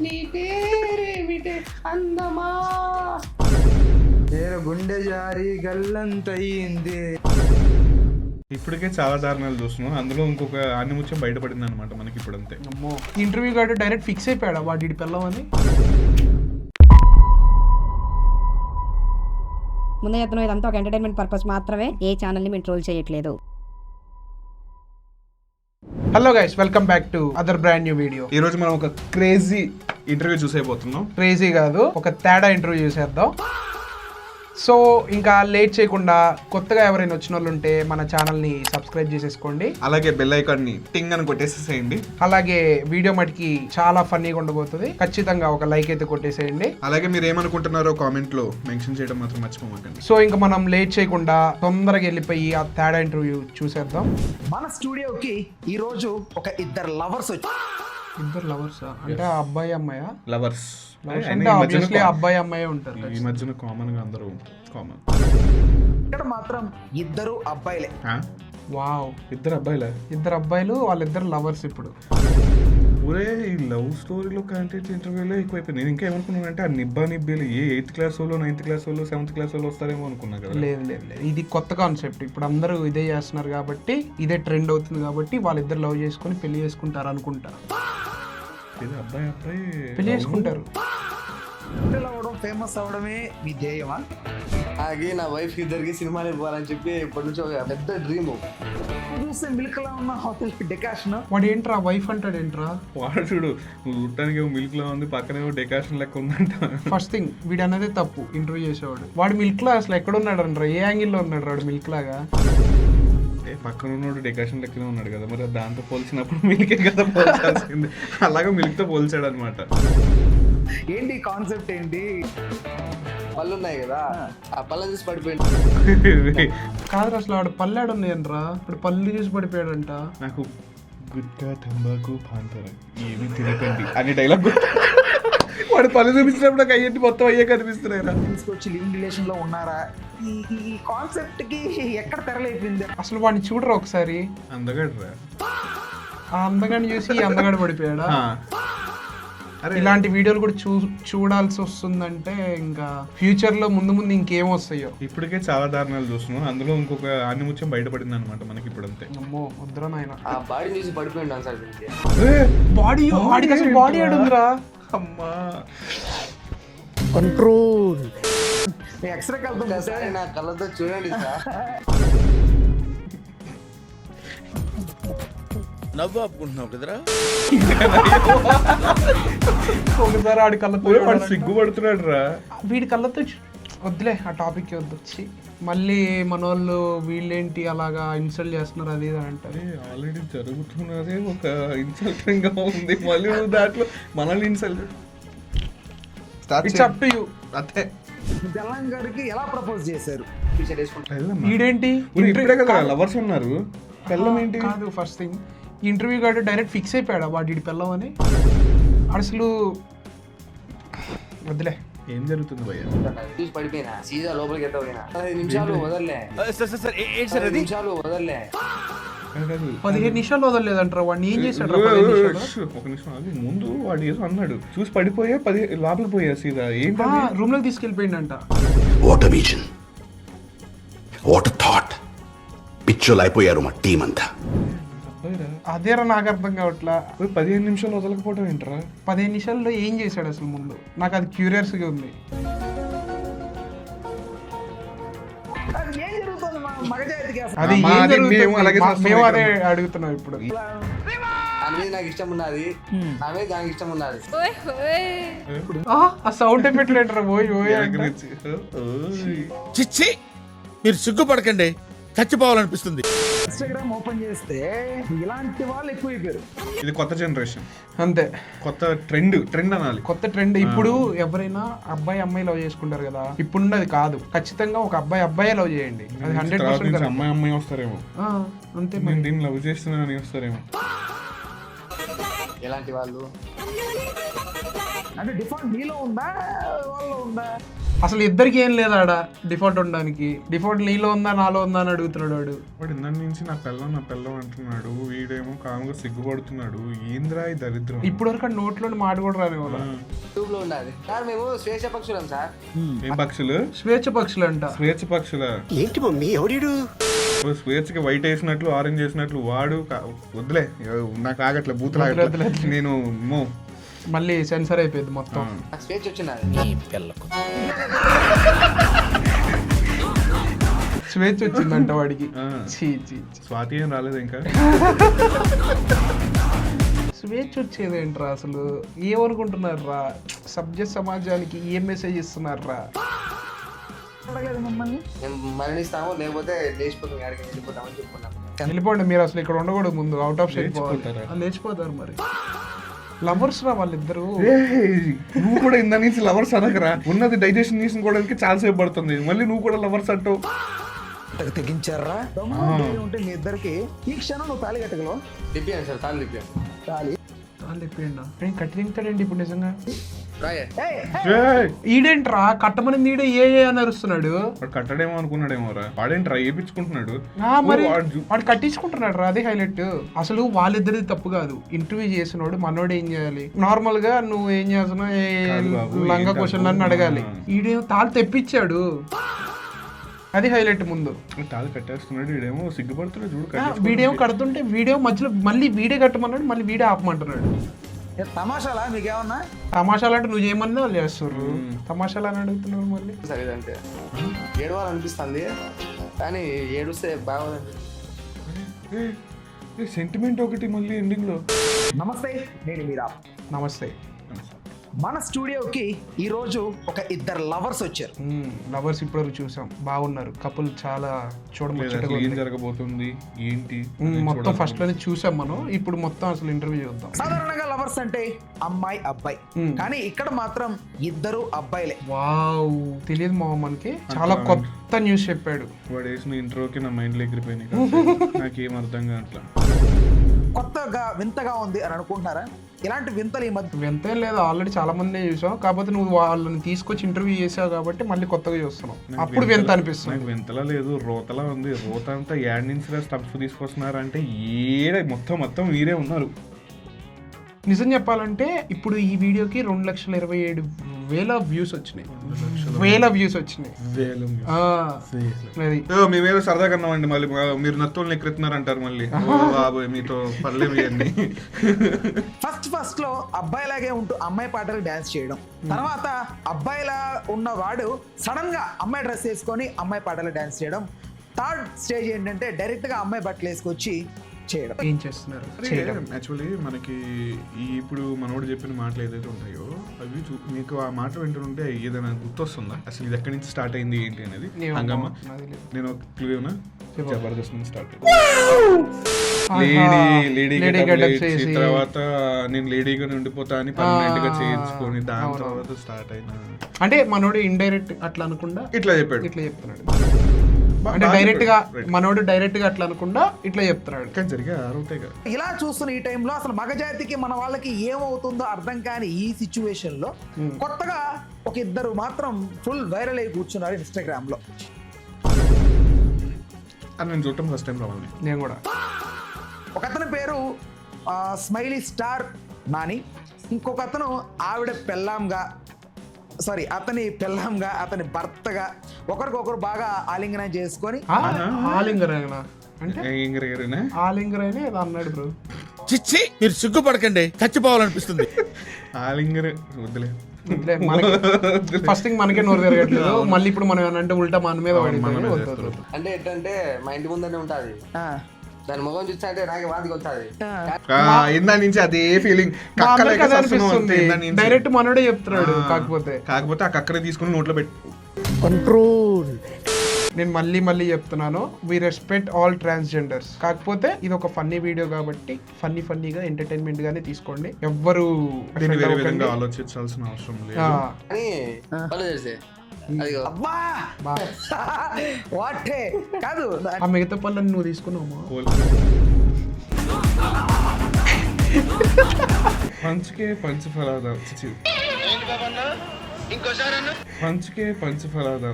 నీ పేరేమిటే అందమా నేను గుండె జారి గల్లంతయింది. ఇప్పటికే చాలా దారుణాలు చూస్తున్నాం, అందులో ఇంకొక ఆనిముత్యం బయటపడింది అనమాట మనకి ఇప్పుడు. అంతే. అమ్మో, ఇంటర్వ్యూ కాదు డైరెక్ట్ ఫిక్స్ అయిపోయాడా వాడి పిల్లవని. ముందే చెప్తున్నాం, ఇదంతా ఒక ఎంటర్టైన్మెంట్ పర్పస్ మాత్రమే. ఏ ఛానల్ని మేము ట్రోల్ చేయట్లేదు. Hello guys, welcome back to other brand new video. ఈ రోజు మనం ఒక క్రేజీ ఇంటర్వ్యూ చూసేయబోతున్నాం. క్రేజీ కాదు, ఒక తేడా ఇంటర్వ్యూ చేసేద్దాం. సో ఇంకా లేట్ చేయకుండా కొత్తగా ఎవరైనా వచ్చిన వాళ్ళు ఉంటే మన ఛానల్ని సబ్స్క్రైబ్ చేసేసుకోండి. అలాగే బెల్ ఐకాన్ని టింగ్ అని కొట్టేసేసేయండి. అలాగే వీడియో మటుకి చాలా ఫన్నీగా ఉండబోతుంది, ఖచ్చితంగా ఒక లైక్ అయితే కొట్టేసేయండి. అలాగే మీరు ఏమనుకుంటున్నారో కామెంట్ లో మెన్షన్ చేయడం మాత్రం మర్చిపోమాకండి. సో ఇంకా మనం లేట్ చేయకుండా తొందరగా వెళ్ళిపోయి ఆ తేడా ఇంటర్వ్యూ చూసేద్దాం. మన స్టూడియోకి ఈ రోజు ఒక ఇద్దరు లవర్స్ వచ్చి. ఇద్దరు లవర్స్ అంటే ఆ అబ్బాయి అమ్మాయా? లవర్స్ అంటే ఆబ్వియస్లీ అబ్బాయి అమ్మాయి ఉంటారు. ఈ మధ్యన కామన్ గా అందరూ కామన్. ఇక్కడ మాత్రం ఇద్దరు అబ్బాయిలే. వావ్, ఇద్దరు అబ్బాయిలా? ఇద్దరు అబ్బాయిలు, వాళ్ళిద్దరు లవర్స్. ఇప్పుడు ఊరే ఈ లవ్ స్టోరీలో కంటెంట్ ఇంటర్వ్యూలో ఎక్కువైపోయింది. నేను ఇంకా ఏమనుకున్నానంటే ఆ నిబ్బీలు ఏ 8th క్లాస్ వాళ్ళు, 9th క్లాస్ వాళ్ళు, 7th క్లాస్ వాళ్ళు వస్తారేమో అనుకున్నా కదా. లేదు లేదు లేదు, ఇది కొత్త కాన్సెప్ట్. ఇప్పుడు అందరూ ఇదే చేస్తున్నారు కాబట్టి, ఇదే ట్రెండ్ అవుతుంది కాబట్టి వాళ్ళిద్దరు లవ్ చేసుకొని పెళ్లి చేసుకుంటారు అనుకుంటారు. ఇది అబ్బాయి అబ్బాయి పెళ్లి చేసుకుంటారు. అవడం, ఫేమస్ అవడమే మీ ధ్యేయమా? అలాగే నా వైఫ్ ఇద్దరికి సినిమాలు ఇవ్వాలని చెప్పి ఇప్పటి నుంచి ఒక పెద్ద డ్రీమ్. చూస్తే మిల్క్ లా ఉన్న హోటల్ డెకాషన్. వాడు ఏంట్రా వైఫ్ అంటాడు ఏంట్రా? వాడు చూడు, చూడటానికి మిల్క్ లో ఉంది, పక్కనే డెకాషన్ లెక్క ఉందంట. ఫస్ట్ థింగ్ వీడు అనేది తప్పు. ఇంటర్వ్యూ చేసేవాడు వాడు మిల్క్ లా అసలు ఎక్కడ ఉన్నాడు అంటారా? ఏ యాంగిల్లో ఉన్నాడు వాడు మిల్క్ లాగా? పక్కన ఉన్నోడు డెకాషన్ లెక్కనే ఉన్నాడు కదా, మరి దాంతో పోల్చినప్పుడు మిల్కే కదా పోల్చాల్సింది. అలాగే మిల్క్ తో పోల్చాడు అనమాట. ఏంటి కాన్సెప్ట్ ఏంటి? పళ్ళు ఉన్నాయి కదా, ఆ పళ్ళని చూసి పడిపోయింది. కాదు అసలు వాడు పల్లెడు ఉన్నాయంట్రా, ఇప్పుడు పళ్ళు చూసి పడిపోయాడంట. నాకు గుట్కా తంబాకు పాంతర ఏమి తినకండి అని డైలాగ్. వాడు పళ్ళు చూపించినప్పుడు నాకు అయ్యేది మొత్తం అయ్యే కనిపిస్తున్నాయి. తీసుకొచ్చి లివింగ్ రిలేషన్ లో ఉన్నారా? ఈ కాన్సెప్ట్ కి ఎక్కడ తెరలేపింది? అసలు వాడిని చూడరా ఒకసారి. అందగడ్రా, ఆ అందగాన్ని చూసి ఈ అందగాడు పడిపోయాడా? అరే ఇలాంటి వీడియోలు కూడా చూడాల్సి వస్తుందంటే ఇంకా ఫ్యూచర్ లో ముందు ముందు ఇంకేం వస్తాయో. ఇప్పటికే చాలా దారుణాలు చూస్తున్నాం, అందులో ఇంకొక ఆనిముత్యం బయటపడింది అనమాట మనకి ఇప్పుడు. అంతే. అమ్మో వద్దురా నాయన. ఆ బాడీ చూసి పడిపోయింది సార్. బాడీ, వాడికి అసలు బాడీ ఏడుందిరా? అమ్మా కంట్రోల్. ఎక్స్రే కలుద్దాం సార్, నా కళ్ళతో చూడండి సార్. నవ్వు ఆపుకుంటున్నావు కదరా. ఒకసారి ఆడి కళ్ళతో వాడు సిగ్గుపడుతున్నాడు రా. వీడి కళ్ళతో వద్దులే, ఆ టాపిక్ వద్దొచ్చి మళ్ళీ మన వాళ్ళు వీళ్ళేంటి అలాగా ఇన్సల్ట్ చేస్తున్నారు అది ఇది అంటారు. ఆల్రెడీ జరుగుతున్నదే ఒక ఇన్సల్టింగ్ గా ఉంది, మళ్ళీ దాంట్లో మనల్ని insult. It's up to you. అంతే. తెలంగాణకి ఎలా ప్రపోజ్ చేశారు? వీడేంటి ఇప్పుడే కదా లవర్స్ ఉన్నారు, పెళ్ళం ఏంటి? కాదు, ఫస్ట్ థింగ్ ఇంటర్వ్యూ కాదు డైరెక్ట్ ఫిక్స్ అయిపోయాడా వాడి పిల్లం అని? అసలు వద్దులే. ఏం జరుగుతుంది భయ్య? చూసి పడిపోయినా, సీదా లోపలికి ఎత్త పోయినా. 15 నిమిషాలు వదలలే. నిమిషాలు వదలలే. 15 నిమిషాలు వదలలేదంటారా? వాడిని ఏం చేశాడు? 15 నిమిషాలు. ఒక నిమిషం ఆగి, ముందు వాడు ఏదో అన్నాడు, చూసి పడిపోయా, లోపలికి పోయా సీదా. ఏంటి రూమ్ లోకి తీసుకెళ్ళిపోయిందంట. What vision, what thought. పిచ్చోలు అయిపోయారు మా టీం అంతా. అదేరా నాకు అర్థం కావట్లా. 15 నిమిషాలు వదలకపోవడం ఏంట్రా? 15 నిమిషాల్లో ఏం చేశాడు అసలు ముందు? నాకు అది క్యూరియస్గా ఉంది. ఏం జరుగుతుంది మగజాతికి? అది ఏం జరుగుతుంది? మేము అదే అడుగుతున్నాం ఇప్పుడు. దాని మీద నాకు ఇష్టం ఉన్నది, నా మీద దానికి ఇష్టం ఉన్నది. ఆ సౌండ్ ఎఫెక్ట్ లేటరా ఓయ్ ఓయ్. చిచ్చి, మీరు సిగ్గుపడకండి, చచ్చిపోవాలనిపిస్తుంది. ఇన్స్టాగ్రామ్ ఓపెన్ చేస్తే ఇలాంటి వాళ్ళు ఎక్కువైపోయారు. ఇది కొత్త జనరేషన్, అంతే. కొత్త ట్రెండ్ అనాలి. కొత్త ట్రెండ్. ఇప్పుడు ఎవరైనా అబ్బాయి అమ్మాయి లవ్ చేసుకుంటారు కదా, ఇప్పుడున్నది కాదు. ఖచ్చితంగా ఒక అబ్బాయి లవ్ చేయండి, అది 100% అమ్మాయి వస్తారేమో. అంతే. నేను దీన్ని లవ్ చేస్తున్నానని వస్తారేమో. ఎలాంటి వాళ్ళు అంటే డిఫాల్ట్ మీలో ఉందా, వాళ్ళలో ఉందా? అసలు ఇద్దరికి ఏం లేదు ఆడ డిఫాల్ట్ ఉండడానికి. డిఫాల్ట్ నీలో ఉందా నాలో ఉందా అని అడుగుతున్నాడు వాడు. వాడు ఇందాక నుంచి నా పిల్లం అంటున్నాడు, వీడేమో కాముగా సిగ్గుపడుతున్నాడు. ఏంద్రా ఈ దరిద్రం. ఇప్పుడు వరకు నోట్లో మాట కూడా రాని వాళ్ళు. యూట్యూబ్ లో ఉండాలి సార్. మేము స్వేచ్ఛ పక్షులం సార్. ఏం పక్షులు? స్వేచ్ఛ పక్షులు అంట. స్వేచ్ఛ పక్షుల ఏంటి మమ్మీ ఎవడీడు? స్వేచ్ఛకి వైట్ వేసినట్లు ఆరెంజ్ వేసినట్లు వాడు వద్దులే, నాకు ఆగట్లే బూతులు ఆగట్లే. నేను మళ్ళీ సెన్సర్ అయిపోయింది మొత్తం. నాకు స్వేచ్ఛ వచ్చినది. స్వేచ్ఛ వచ్చిందంట వాడికి. చీ చీ చీ. స్వాతి ఏం రాలేదు ఇంకా. స్వేచ్ఛ వచ్చేదేంట్రా అసలు? ఏమనుకుంటున్నారా? సభ్య సమాజానికి ఏం మెసేజ్ ఇస్తున్నారా? అడగలేదు మిమ్మల్ని. మేము మరణిస్తాము లేకపోతే లేచిపోతాం, ఎక్కడికి వెళ్ళిపోతామని చెప్పుకున్నాం. వెళ్ళిపోండి మీరు, అసలు ఇక్కడ ఉండకూడదు. ముందు అవుట్ ఆఫ్ స్టేట్ లేచిపోతారా? లేచిపోతారు మరి. లవర్స్ రా వాళ్ళిద్దరు. నువ్వు కూడా ఇందా నుంచి లవర్స్ అనకరా. ఉన్నది డైజెషన్ చేసుకోవడానికి చాలా సేపు పడుతుంది, మళ్ళీ నువ్వు కూడా లవర్స్ అంటావు. తెగించారా? ఉంటే మీ ఇద్దరికి ఈ క్షణం నువ్వు తాళి కట్టగలవు. తిప్పాను సార్, తాళ్ళు తిప్పాను. తాళి తిప్పియండి. కట్టింటాడండి ఇప్పుడు నిజంగా. రాయే. ఈడేంట్రా కట్టమని ఈడే ఏ అని అరుస్తున్నాడు. వాడు కట్టడేమో అనుకున్నాడేమో రా. వాడేంట్రా ఏపించుకుంటున్నాడు. మరి వాడు కట్టించుకుంటున్నాడు రా, అదే హైలైట్. అసలు వాళ్ళిద్దరిది తప్పు కాదు. ఇంటర్వ్యూ చేసినోడు మనోడు ఏం చేయాలి? నార్మల్ గా నువ్వు ఏం చేస్తున్నావు లంగా క్వశ్చన్ అని అడగాలి. ఈడేమో తాళ్ళు తెప్పించాడు, అది హైలైట్. ముందు తాళి కట్టేస్తున్నాడు, వీడేమో సిగ్గుపడుతున్నాడు చూడు. వీడియో కడుతుంటే వీడియో మధ్యలో మళ్ళీ వీడియో కట్టమన్నాడు, మళ్ళీ వీడియో ఆపమంటున్నాడు. తమాషాలా మీకేమన్నా? తమాషాలు అంటే నువ్వు ఏమన్నా వాళ్ళు చేస్తారు. తమాషాలు అని అడుగుతున్నాడు మళ్ళీ. సరే ఇదంతే. ఏడవాలనిపిస్తుంది కానీ ఏడుస్తే బాగోదండి. సెంటిమెంట్ ఒకటి మళ్ళీ ఎండింగ్ లో. నమస్తే, నేను మీరా. నమస్తే. మన స్టూడియోకి ఈ రోజు ఒక ఇద్దరు లవర్స్ వచ్చారు. లవర్స్ ఇప్పుడు చూసాం, బాగున్నారు. కపుల్ చాలా చూడముచ్చటగా ఏం ఉంది. జరగబోతుంది ఏంటి మొత్తం ఫస్ట్ లోనే చూసాం మనం. ఇప్పుడు మొత్తం అసలు ఇంటర్వ్యూ చూద్దాం. సాధారణంగా లవర్స్ అంటే అమ్మాయి అబ్బాయి, కానీ ఇక్కడ మాత్రం ఇద్దరు అబ్బాయిలే. వావ్, తెలియదు మా మనకి. చాలా కొత్త న్యూస్ చెప్పాడు వాడు వేసిన ఇంట్రోకి నా మైండ్ లో ఎగిరిపోయినాయి. నాకేం అర్థం కావట్లా. కొత్తగా వింతగా ఉంది అని అనుకుంటున్నారా? ఇలాంటి వింతలు ఈ మధ్య వింతేం లేదు, ఆల్రెడీ చాలా మంది చూసాం. కాకపోతే నువ్వు వాళ్ళని తీసుకొచ్చి ఇంటర్వ్యూ చేసావు కాబట్టి మళ్ళీ కొత్తగా చూస్తున్నావు. అప్పుడు వింత అనిపిస్తుంది. నాకు వింతలా లేదు, రోతలా ఉంది. రోత అంతా యాడ్ నుంచి స్టఫ్ తీసుకొస్తున్నారు అంటే మొత్తం మీరే ఉన్నారు. నిజం చెప్పాలంటే ఇప్పుడు ఈ వీడియోకి 2,27,000 వ్యూస్ వచ్చినాయి. వేల వ్యూస్ వచ్చినాయి. మేమేదో సరదా కన్నామండి, మళ్ళీ మీరు నత్తుల్ని ఎక్కడుతున్నారు అంటారు మళ్ళీ. బాబోయ్ మీతో పర్లేము ఇవన్నీ. ఫస్ట్ లో అబ్బాయిలాగే ఉంటూ అమ్మాయి పాటలు డాన్స్ చేయడం, తర్వాత అబ్బాయిలా ఉన్నవాడు సడన్ గా అమ్మాయి డ్రెస్ వేసుకొని అమ్మాయి పాటలు డాన్స్ చేయడం, థర్డ్ స్టేజ్ ఏంటంటే డైరెక్ట్ గా అమ్మాయి బట్టలు వేసుకొచ్చి చేయడం. ఏం చేస్తున్నారు? యాక్చువల్లీ మనకి ఇప్పుడు మనోడు చెప్పిన మాటలు ఏదైతే ఉంటాయో అవి మీకు ఆ మాట వింటుంటే ఏదైనా గుర్తొస్తుందా? అసలు ఇది ఎక్కడి నుంచి స్టార్ట్ అయింది ఏంటి అనేది? హంగమ్మ, నేను ఒక క్లూ ఏమన్నా? జబర్దస్త్ నుంచి స్టార్ట్ అయింది. లేడీ తర్వాత నేను లేడీగానే ఉండిపోతా అని పర్మనెంట్ గా చేయించుకొని దాని తర్వాత స్టార్ట్ అయినా. అంటే మనోడు ఇండైరెక్ట్ అట్లా అనుకుండా ఇట్లా చెప్పాడు, ఇట్లా చెప్తున్నాడు. అంటే డైరెక్ట్ గా మనోడు డైరెక్ట్ గా అట్లా అనుకుండా ఇట్లా చెప్తున్నాడు. కానీ జరిగే ఆరోగ్యంగా ఇలా చూస్తున్న ఈ టైంలో అసలు మగజాతికి మన వాళ్ళకి ఏమవుతుందో అర్థం కాని ఈ సిచ్యువేషన్ లో కొత్తగా ఒక ఇద్దరు మాత్రం ఫుల్ వైరల్ అయి కూర్చున్నారు ఇన్స్టాగ్రామ్ లో. అని నేను చూడటం ఫస్ట్ టైం రావాలి. నేను కూడా. ఒక అతని పేరు స్మైలీ స్టార్ నాని, ఇంకొక అతను ఆవిడ పెళ్ళాంగా, సారీ అతని పెళ్ళాంగా అతని భర్తగా ఒకరికొకరు బాగా ఆలింగనం చేసుకొని. ఆలింగరైనా అంటే ఆలింగరైనా ఏదో అన్నాడు బ్రో. చిచ్చి, మీరు సిగ్గుపడకండి, చచ్చిపోవాలనిపిస్తుంది. ఆలింగర్ వద్దులే. ఫస్ట్ థింగ్ మనకే నోరు తిరగట్లేదు, మళ్ళీ ఇప్పుడు మనం ఏమంటే ఉల్టా మన మీద పడింది. అంటే ఏంటంటే మా ఇంటి ముందనే ఉంటుంది, దాని ముఖం చూస్తే అంటే నాకు వాంతికి వస్తుంది. ఇందా నుంచి అదే ఫీలింగ్ డైరెక్ట్ మనోడే చెప్తున్నాడు. కాకపోతే ఆ కక్కనే తీసుకుని నోట్లో పెట్టి కంట్రోల్. నేను మళ్ళీ చెప్తున్నాను, వి రెస్పెక్ట్ ఆల్ ట్రాన్స్జెండర్స్. కాకపోతే ఇది ఒక ఫన్నీ వీడియో కాబట్టి ఫన్నీగా ఎంటర్టైన్మెంట్ గానే తీసుకోండి. ఎవ్వరు వేరే విధంగా ఆలోచించాల్సిన అవసరం లేదు. అని వాళ్ళు తెలిసే వాటే కాదు, ఆ మిగతా పళ్ళని నువ్వు తీసుకున్నావు. పంచుకే పంచు ఫలాదా పంచుకే పంచు ఫలాదా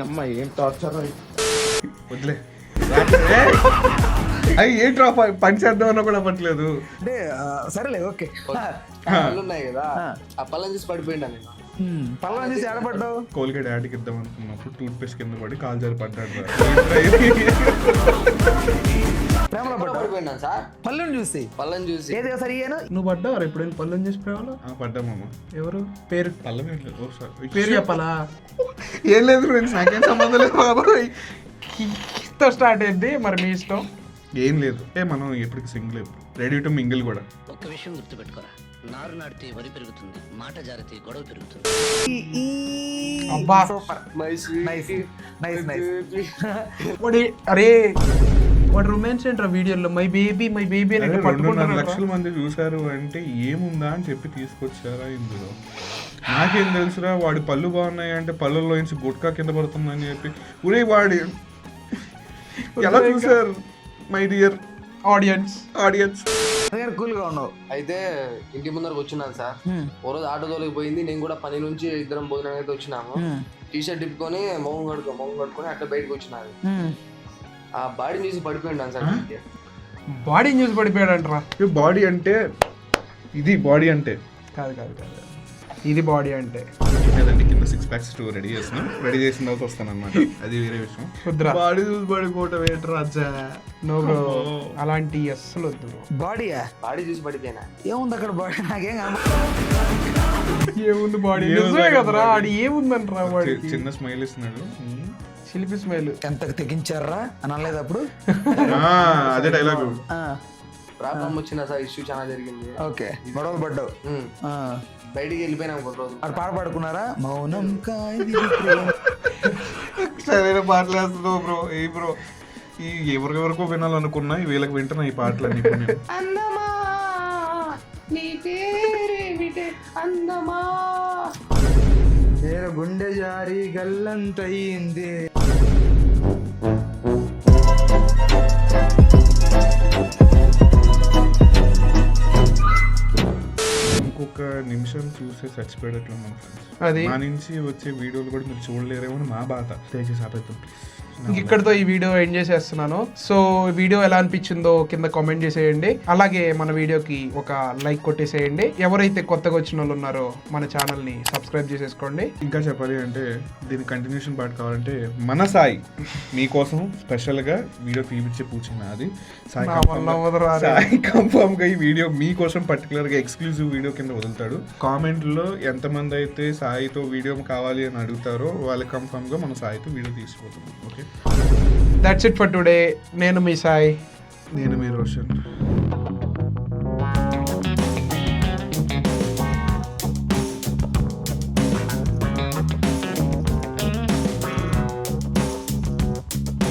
అమ్మాయి ఏం టార్చర్. వదిలే అయ్యి ఏ డ్రాప్ పంచేద్దాం అన్న కూడా పట్టలేదు. అంటే సరేలే ఓకే. పళ్ళు ఉన్నాయి కదా ఆ పళ్ళని చూసి పడిపోయిండా నేను. పళ్ళని చూసి ఆడపడ్డావు. కోల్గేట్ యాడ్కి ఇద్దాం అనుకున్నప్పుడు టూత్ పేస్ట్ కింద పడి కాలు జారి పడ్డాడు. ప్రేమలో పడ్డావు. పడిపోయినా సార్ పళ్ళని చూసి. పళ్ళని చూసి. ఏది సరి అయ్యాను. నువ్వు పడ్డావు ఎప్పుడైనా పళ్ళని చేసి ప్రేమలో? పడ్డామమ్మ. ఎవరు పేరు పళ్ళం ఏం లేదు. ఓ సార్ పేరు చెప్పాలా? ఏం లేదు ఫ్రెండ్స్, నాకేం సంబంధం లేదు బాబాయ్. తో స్టార్ట్ అయింది, మరి మీ ఇష్టం. ఏం లేదు మనం ఎప్పటికి సింగిల్, రెడీ టు మింగిల్ కూడా. ఒక్క విషయం గుర్తుపెట్టుకోరా, నారు నాటితే వరి పెరుగుతుంది, మాట జారితే గొడవ పెరుగుతుంది. అబ్బా super. Nice nice nice nice. అరే వాడు రొమాన్స్ ఏంట్రా వీడియోలో మై బేబీ అని అదే 2.5 పట్టుకుంటున్నాడు. లక్షల మంది చూసారు అంటే ఏముందా అని చెప్పి తీసుకొచ్చారా ఇందులో. నాకేం తెలుసురా, వాడి పళ్ళు బాగున్నాయి అంటే పళ్ళల్లో నుంచి గుట్కా కింద పడుతుందని చెప్పి ఊరే వాడి ఎలా చూసారు మై డియర్ ఆడియన్స్. కూల్ గా ఉన్నావు. అయితే ఇంటి ముందరకు వచ్చినాను సార్. ఓ రోజు ఆటో తోలికి పోయింది, నేను కూడా పని నుంచి ఇద్దరం భోజనం అయితే వచ్చినాము. టీ షర్ట్ తిప్పుకొని మొహం కడుక్కొని అట్లా బయటకు వచ్చినారు. ఆ బాడీని చూసి పడిపోయిండాను సార్. బాడీ న్యూస్ పడిపోయాడంట్రా. బాడీ అంటే ఇది బాడీ అంటే కాదు ఇది బాడీ అంటే. లేదండి కింద 6 packs రెడీ చేస్తున్నాం. రెడీ చేసిన తర్వాత వస్తాను అనమాట, అది వేరే విషయం. వద్దురా. బాడీ చూసి పడిపోవటం ఏంట్రా అజ్జా. నో బ్రో, అలాంటి అస్సలు వద్దు. బాడీయా? బాడీ చూసి పడిపోయినా. ఏముంది అక్కడ బాడీ? నాకేం ఏముంది బాడీ? నిజమే కదరా, ఆడి ఏముందంటరా వాడి. చిన్న స్మైల్ ఇస్తున్నాడు. శిల్పి స్మైల్. ఎంతకు తెగించారా అని అనలేదు అప్పుడు. అదే డైలాగ్. ప్రాబ్లం వచ్చిన సార్, ఇష్యూ చాలా జరిగింది. ఓకే, గొడవలు పడ్డావు. బయటికి వెళ్ళిపోయినా ఒక రోజు. అది పాట పాడుకున్నారా? మౌనం సరైన పాటలు వేస్తున్నావు బ్రో. ఏ బ్రో ఈ ఎవరికెవరికో వినాలనుకున్నా వీళ్ళకి వింటున్నా ఈ పాటలు అన్ని. నేను గుండె జారి గల్లంతయింది. ఇంకొక నిమిషం చూసి చచ్చిపోయేటట్లు ఉన్నాం ఫ్రెండ్స్. అది మా నుంచి వచ్చే వీడియోలు కూడా మీరు చూడలేరేమో అని మా బాధ. దయచేసి ఆపేద్దాం ప్లీజ్. ఇక్కడితో ఈ వీడియో ఎండ్ చేసేస్తున్నాను. సో వీడియో ఎలా అనిపించిందో కింద కామెంట్ చేసేయండి. అలాగే మన వీడియోకి ఒక లైక్ కొట్టేసేయండి. ఎవరైతే కొత్తగా వచ్చిన వాళ్ళు ఉన్నారో మన ఛానల్ ని సబ్స్క్రైబ్ చేసేసుకోండి. ఇంకా చెప్పాలి అంటే దీని కంటిన్యూషన్ పార్ట్ కావాలంటే మన సాయి మీకోసం స్పెషల్ గా వీడియో తీపిచ్చే కూర్చున్నా. అది సాయి కన్ఫర్మ్ గా ఈ వీడియో మీకోసం పర్టికులర్ గా ఎక్స్క్లూజివ్ వీడియో కింద వదులుతాడు. కామెంట్ లో ఎంతమంది అయితే సాయితో వీడియో కావాలి అని అడుగుతారో వాళ్ళకి కన్ఫర్మ్ గా మన సాయితో వీడియో తీసుకుపోతాం. Okay, that's it for today. నేను మీ సాయి. నేను మీ రోషన్.